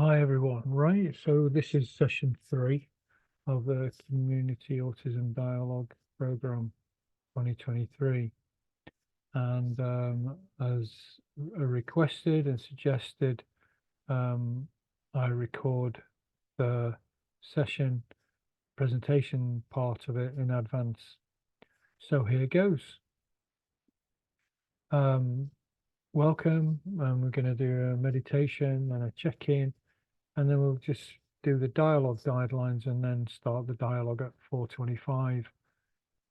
Hi everyone. Right, so this is session 3 of the Community Autism Dialogue Program 2023, and as requested and suggested, I record the session presentation part of it in advance. So here goes. Welcome, and we're going to do a meditation and a check-in, and then we'll just do the dialogue guidelines and then start the dialogue at 4:25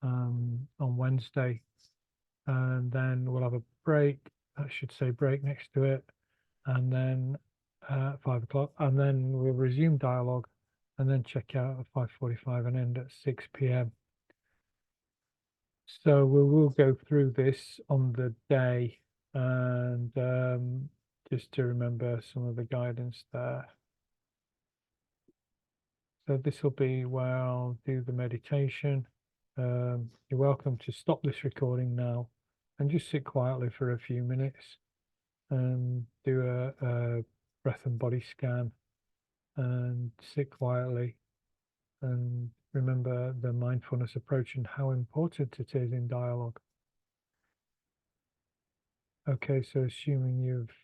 on Wednesday. And then we'll have a break, I should say break next to it, and then 5 o'clock, and then we'll resume dialogue and then check out at 5:45 and end at 6 p.m. So we will go through this on the day, and just to remember some of the guidance there. So this will be where I'll do the meditation. You're welcome to stop this recording now and just sit quietly for a few minutes and do a breath and body scan and sit quietly and remember the mindfulness approach and how important it is in dialogue. Okay, so assuming you've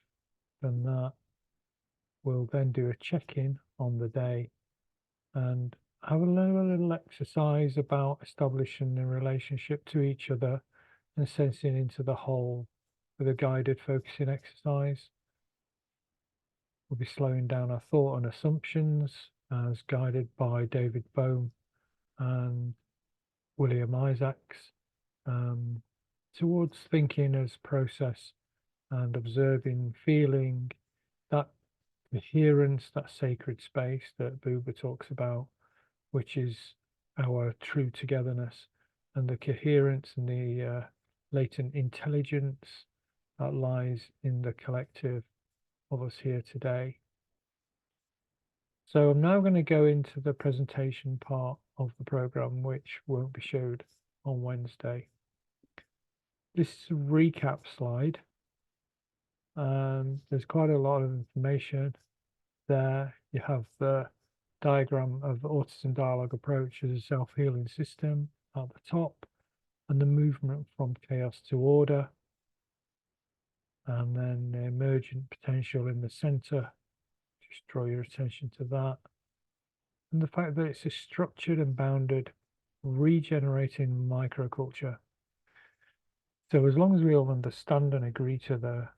done that, we'll then do a check-in on the day and have a little exercise about establishing a relationship to each other and sensing into the whole with a guided focusing exercise. We'll be slowing down our thought and assumptions as guided by David Bohm and William Isaacs, towards thinking as process and observing, feeling that coherence, that sacred space that Buber talks about, which is our true togetherness, and the coherence and the latent intelligence that lies in the collective of us here today. So I'm now going to go into the presentation part of the program, which won't be showed on Wednesday. This is a recap slide. There's quite a lot of information there. You have the diagram of the autism dialogue approach as a self-healing system at the top, and the movement from chaos to order, and then the emergent potential in the center. Just draw your attention to that, and the fact that it's a structured and bounded regenerating microculture. So as long as we all understand and agree to the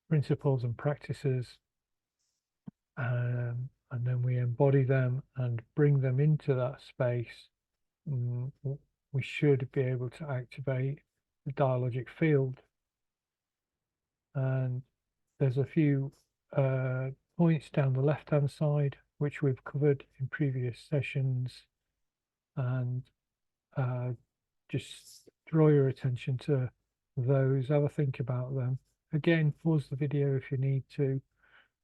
principles and practices, and then we embody them and bring them into that space, we should be able to activate the dialogic field. And there's a few points down the left hand side which we've covered in previous sessions, and just draw your attention to those, have a think about them. Again, pause the video if you need to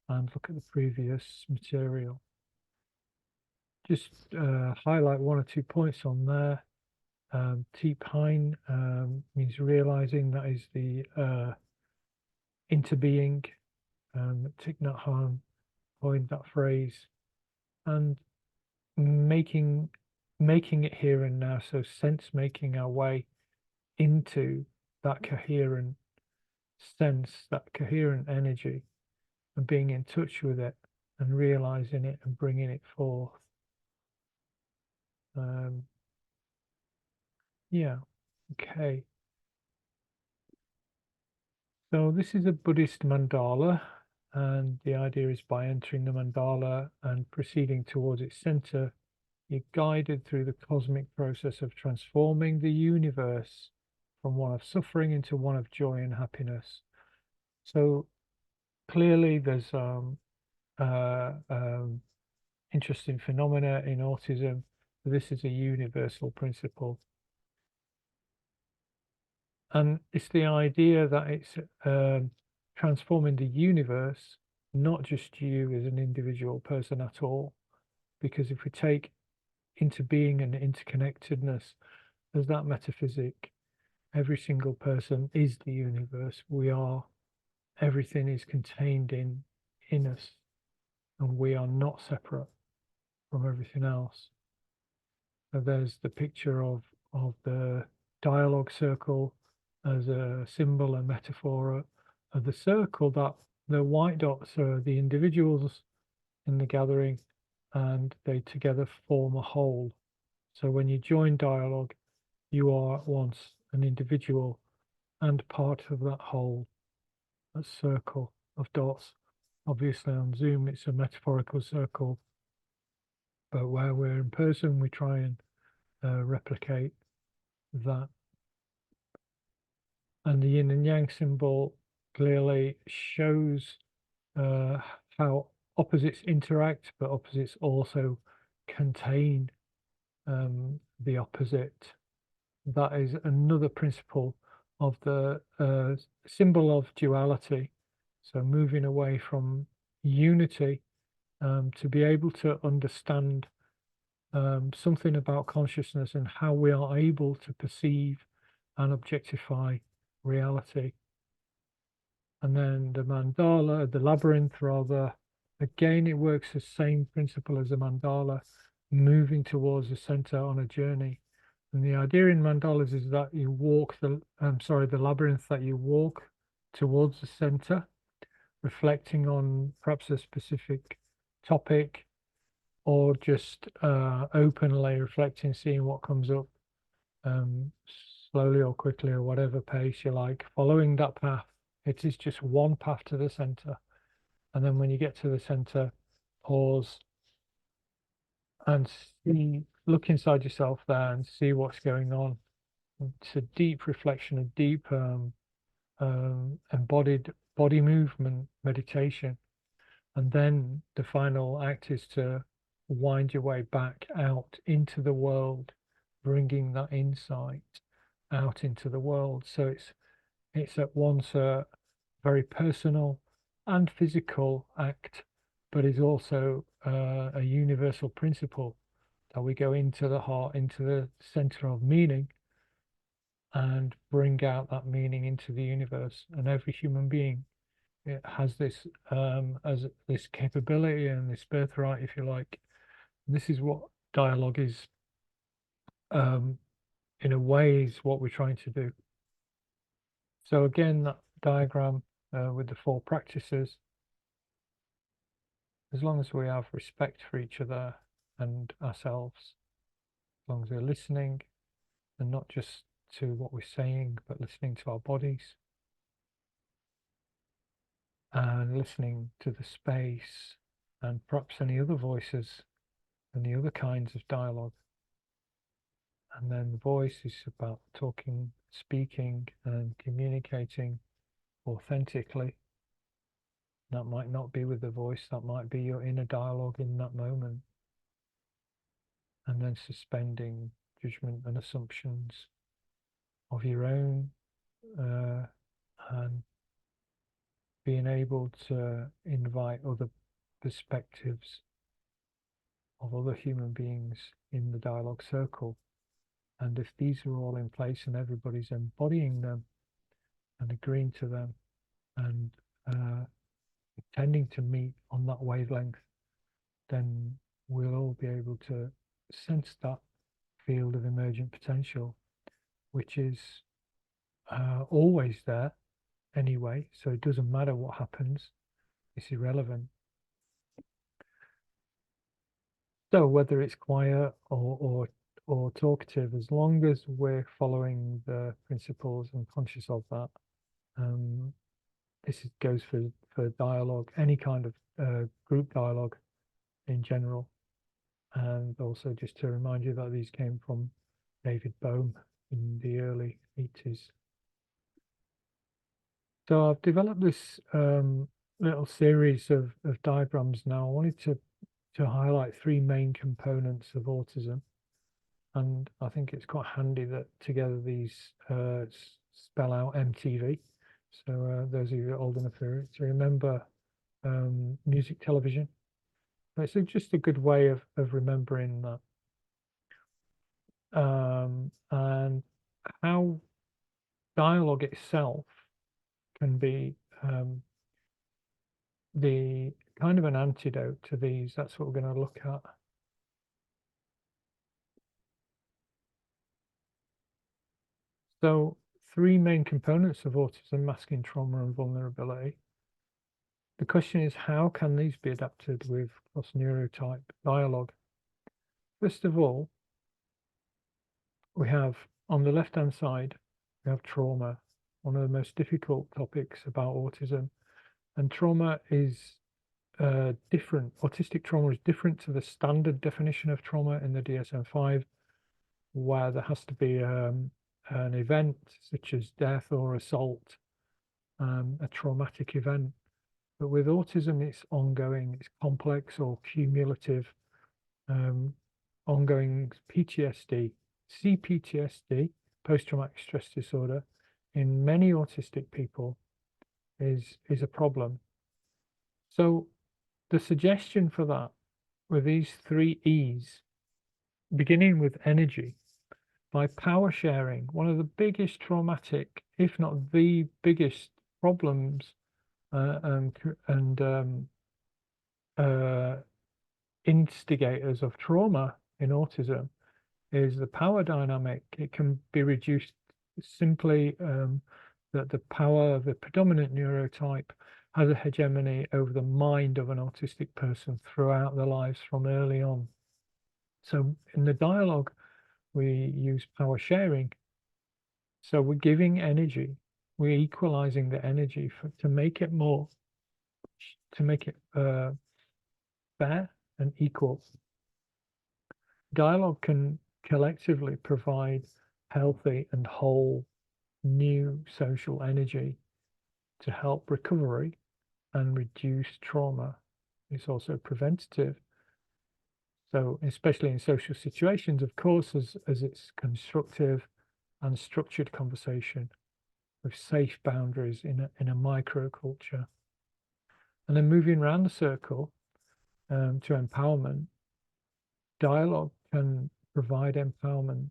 and look at the previous material. Just highlight 1 or 2 points on there. Teep Hein means realizing, that is the interbeing. Thich Nhat Hanh coined that phrase, and making it here and now, so sense making our way into that coherent sense, that coherent energy, and being in touch with it and realizing it and bringing it forth. Yeah, okay. So this is a Buddhist mandala, and the idea is by entering the mandala and proceeding towards its center, you're guided through the cosmic process of transforming the universe from one of suffering into one of joy and happiness. So clearly there's interesting phenomena in autism. This is a universal principle. And it's the idea that it's transforming the universe, not just you as an individual person at all. Because if we take into being and interconnectedness as that metaphysic, every single person is the universe. We are, everything is contained in us. and we are not separate from everything else. So there's the picture of the dialogue circle as a symbol and metaphor of the circle, that the white dots are the individuals in the gathering, and they together form a whole. So when you join dialogue, you are at once an individual and part of that whole, a circle of dots. Obviously on Zoom it's a metaphorical circle, but where we're in person we try and replicate that. And the yin and yang symbol clearly shows how opposites interact, but opposites also contain the opposite. That is another principle of the symbol of duality. So moving away from unity to be able to understand something about consciousness and how we are able to perceive and objectify reality. And then the mandala, the labyrinth rather, again, it works the same principle as a mandala, moving towards the center on a journey. And the idea in mandalas is that you walk the labyrinth, that you walk towards the center, reflecting on perhaps a specific topic, or just openly reflecting, seeing what comes up, slowly or quickly or whatever pace you like, following that path. It is just one path to the center. And then when you get to the center, pause and see, look inside yourself there and see what's going on. It's a deep reflection, a deep embodied body movement meditation. And then the final act is to wind your way back out into the world, bringing that insight out into the world. So it's at once a very personal and physical act, but is also a universal principle that we go into the heart, into the center of meaning, and bring out that meaning into the universe. And every human being, it has this as this capability and this birthright, if you like. This is what dialogue is, in a way, is what we're trying to do. So again, that diagram with the 4 practices, as long as we have respect for each other and ourselves, as long as we're listening, and not just to what we're saying, but listening to our bodies, and listening to the space, and perhaps any other voices, any other kinds of dialogue. And then the voice is about talking, speaking, and communicating authentically. That might not be with the voice, that might be your inner dialogue in that moment. And then suspending judgment and assumptions of your own, and being able to invite other perspectives of other human beings in the dialogue circle. And if these are all in place and everybody's embodying them and agreeing to them and tending to meet on that wavelength, then we'll all be able to sense that field of emergent potential, which is always there anyway. So it doesn't matter what happens, it's irrelevant. So whether it's quiet or talkative, as long as we're following the principles and conscious of that, this goes for dialogue, any kind of group dialogue in general. And also just to remind you that these came from David Bohm in the early 80s. So I've developed this little series of diagrams now. I wanted to highlight 3 main components of autism. And I think it's quite handy that together these spell out MTV. So those of you old enough to remember music television, it's just a good way of remembering that. And how dialogue itself can be the kind of an antidote to these. That's what we're going to look at. So, three main components of autism: masking, trauma, and vulnerability. The question is, how can these be adapted with cross-neurotype dialogue? First of all, we have on the left-hand side, we have trauma, one of the most difficult topics about autism. And trauma is different. Autistic trauma is different to the standard definition of trauma in the DSM-5, where there has to be an event such as death or assault, a traumatic event. But with autism, it's ongoing, it's complex or cumulative, ongoing PTSD, CPTSD, post-traumatic stress disorder, in many autistic people is a problem. So the suggestion for that, with these three E's, beginning with energy, by power sharing, one of the biggest traumatic, if not the biggest problems instigators of trauma in autism is the power dynamic. It can be reduced simply that the power of the predominant neurotype has a hegemony over the mind of an autistic person throughout their lives from early on. So in the dialogue, we use power sharing. So we're giving energy, we're equalizing the energy to make it more, to make it fair and equal. Dialogue can collectively provide healthy and whole new social energy to help recovery and reduce trauma. It's also preventative. So especially in social situations, of course, as it's constructive and structured conversation with safe boundaries in a microculture. And then moving around the circle to empowerment, dialogue can provide empowerment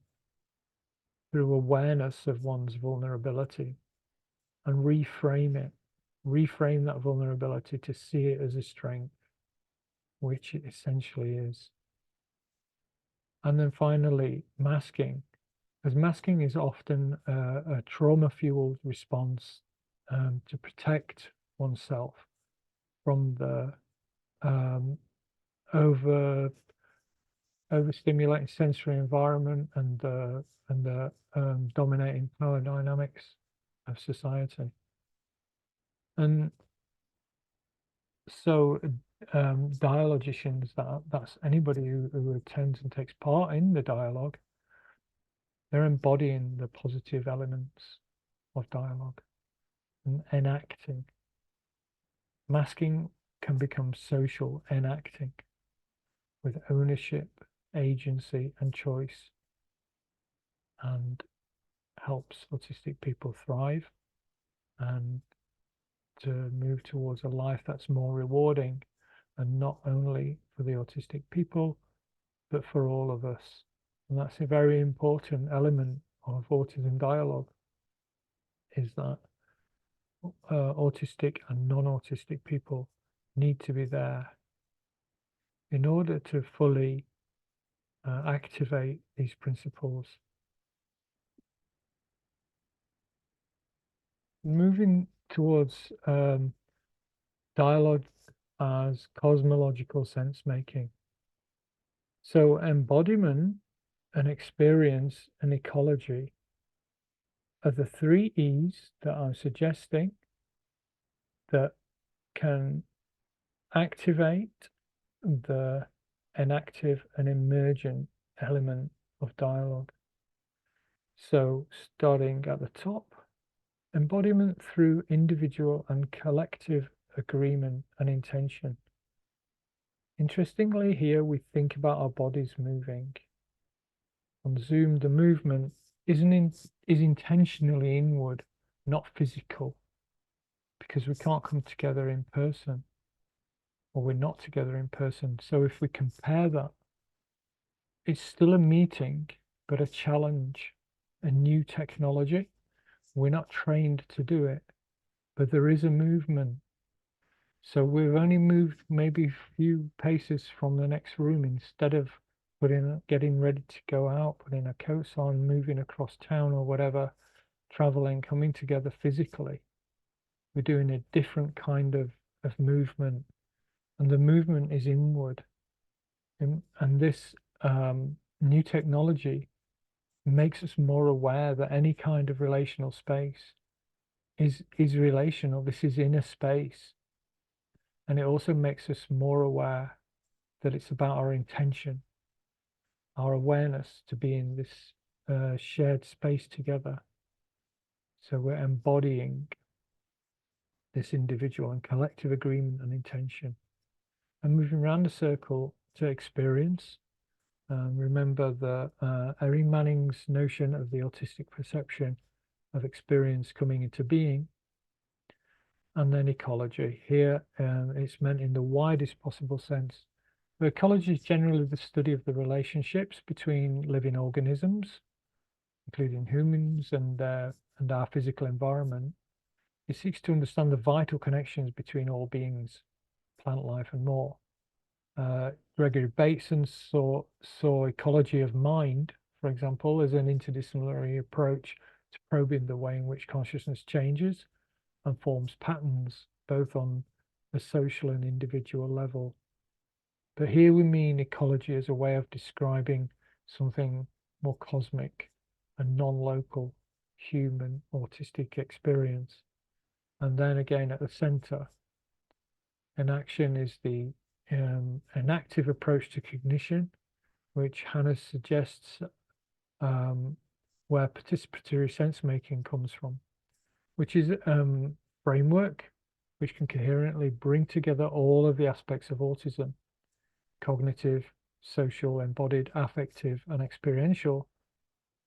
through awareness of one's vulnerability and reframe that vulnerability to see it as a strength, which it essentially is. And then finally, masking, as masking is often a trauma-fueled response to protect oneself from the overstimulating sensory environment and the dominating power dynamics of society. And so dialogicians, that's anybody who attends and takes part in the dialogue, they're embodying the positive elements of dialogue and enacting. Masking can become social enacting with ownership, agency, and choice, and helps autistic people thrive and to move towards a life that's more rewarding, and not only for the autistic people, but for all of us. And that's a very important element of autism dialogue, is that autistic and non-autistic people need to be there in order to fully activate these principles. Moving towards dialogue as cosmological sense making. So embodiment and experience and ecology are the three E's that I'm suggesting that can activate the enactive and emergent element of dialogue. So starting at the top, embodiment through individual and collective agreement and intention. Interestingly, here we think about our bodies moving. On Zoom, the movement is intentionally inward, not physical, because we can't come together in person, or we're not together in person. So if we compare that, it's still a meeting, but a challenge, a new technology. We're not trained to do it, but there is a movement. So we've only moved maybe a few paces from the next room. Instead of getting ready to go out, putting our coats on, moving across town or whatever, traveling, coming together physically, we're doing a different kind of movement, and the movement is inward. And this new technology makes us more aware that any kind of relational space is relational. This is inner space. And it also makes us more aware that it's about our intention, our awareness to be in this shared space together. So we're embodying this individual and collective agreement and intention, and moving around the circle to experience. Remember the Ari Manning's notion of the autistic perception of experience coming into being. And then ecology. Here it's meant in the widest possible sense. The ecology is generally the study of the relationships between living organisms, including humans and our physical environment. It seeks to understand the vital connections between all beings, plant life, and more. Gregory Bateson saw ecology of mind, for example, as an interdisciplinary approach to probing the way in which consciousness changes and forms patterns, both on a social and individual level. But here we mean ecology as a way of describing something more cosmic and non-local human autistic experience. And then again at the center, enaction is an active approach to cognition, which Hannah suggests where participatory sense making comes from, which is framework which can coherently bring together all of the aspects of autism: cognitive, social, embodied, affective, and experiential.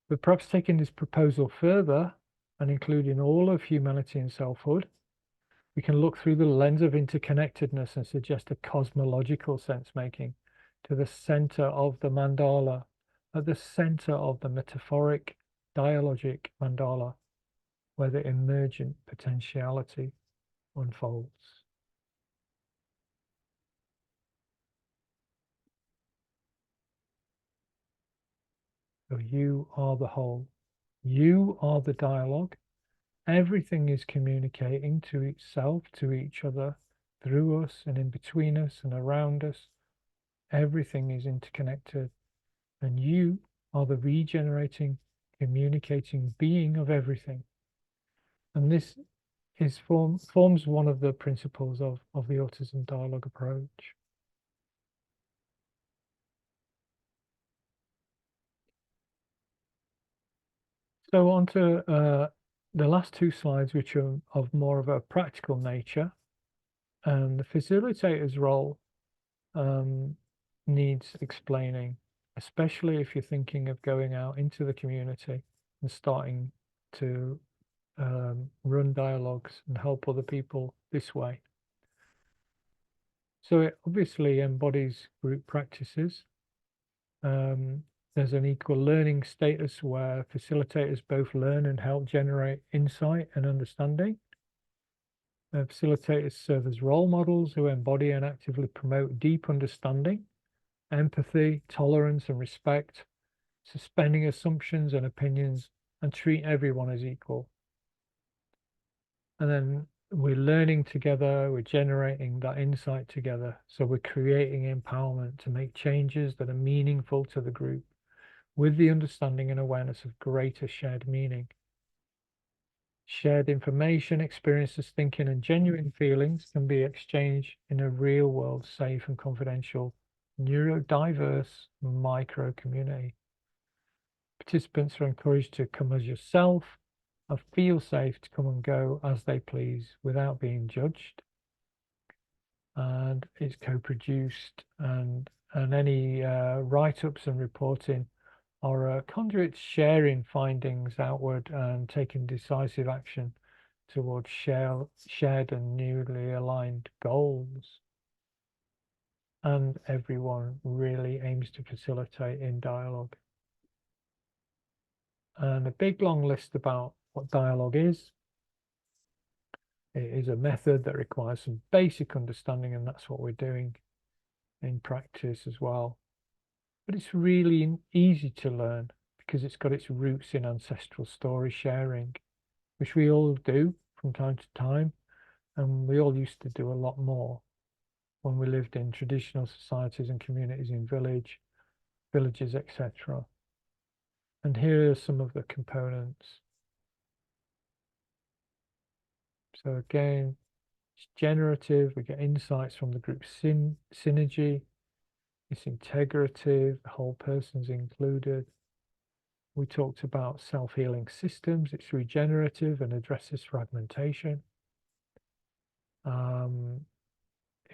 But perhaps taking this proposal further and including all of humanity and selfhood, we can look through the lens of interconnectedness and suggest a cosmological sense-making to the center of the mandala, at the center of the metaphoric, dialogic mandala, where the emergent potentiality unfolds. So you are the whole. You are the dialogue. Everything is communicating to itself, to each other, through us and in between us and around us. Everything is interconnected. And you are the regenerating, communicating being of everything. And this forms one of the principles of the autism dialogue approach. So on to the last two slides, which are of more of a practical nature. And the facilitator's role needs explaining, especially if you're thinking of going out into the community and starting to run dialogues and help other people this way. So it obviously embodies group practices. There's an equal learning status where facilitators both learn and help generate insight and understanding. Facilitators serve as role models who embody and actively promote deep understanding, empathy, tolerance, and respect, suspending assumptions and opinions, and treat everyone as equal. And then we're learning together, we're generating that insight together. So we're creating empowerment to make changes that are meaningful to the group, with the understanding and awareness of greater shared meaning. Shared information, experiences, thinking, and genuine feelings can be exchanged in a real world, safe and confidential, neurodiverse micro community. Participants are encouraged to come as yourself and feel safe to come and go as they please without being judged. And it's co-produced, and any write-ups and reporting are conduits sharing findings outward and taking decisive action towards shared and newly aligned goals. And everyone really aims to facilitate in dialogue. And a big long list about what dialogue is. It is a method that requires some basic understanding, and that's what we're doing in practice as well. But it's really easy to learn because it's got its roots in ancestral story sharing, which we all do from time to time, and we all used to do a lot more when we lived in traditional societies and communities in villages, etc. And here are some of the components. So again, it's generative. We get insights from the group synergy. It's integrative. The whole person's included. We talked about self-healing systems. It's regenerative and addresses fragmentation.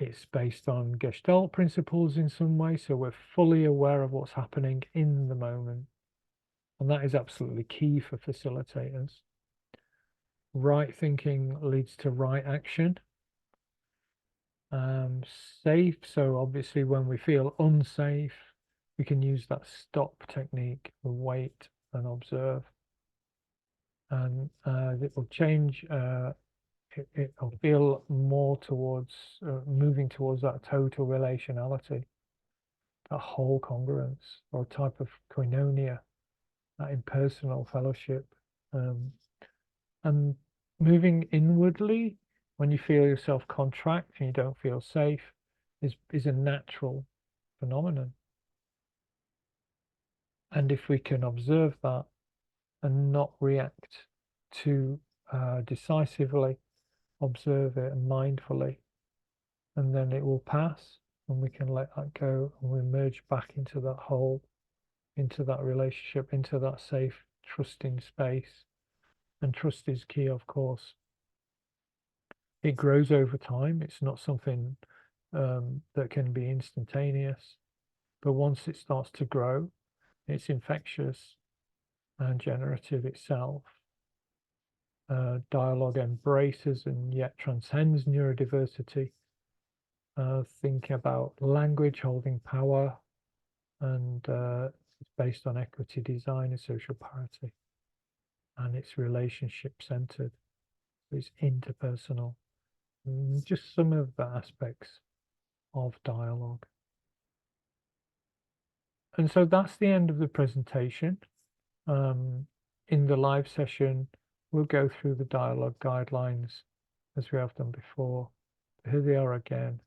It's based on Gestalt principles in some way, so we're fully aware of what's happening in the moment. And that is absolutely key for facilitators. Right thinking leads to right action. Safe, so obviously when we feel unsafe, we can use that stop technique, wait and observe. And it will change, it'll feel more towards moving towards that total relationality, that whole congruence, or a type of koinonia, that impersonal fellowship. And moving inwardly, when you feel yourself contract and you don't feel safe, is a natural phenomenon. And if we can observe that and not react too decisively, observe it and mindfully, and then it will pass, and we can let that go, and we merge back into that whole, into that relationship, into that safe, trusting space. And trust is key, of course. It grows over time. It's not something that can be instantaneous, but once it starts to grow, it's infectious and generative itself. Dialogue embraces and yet transcends neurodiversity. Think about language holding power, and it's based on equity design and social parity, and it's relationship centered. It's interpersonal. Just some of the aspects of dialogue. And so that's the end of the presentation. In the live session, we'll go through the dialogue guidelines as we have done before. Here they are again,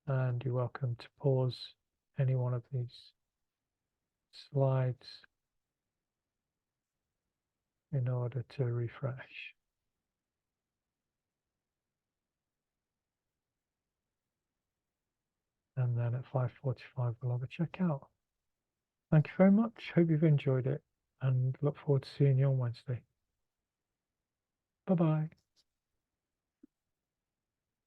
and you're welcome to pause any one of these slides in order to refresh. And then at 5:45, we'll have a checkout. Thank you very much. Hope you've enjoyed it, and look forward to seeing you on Wednesday. Bye-bye.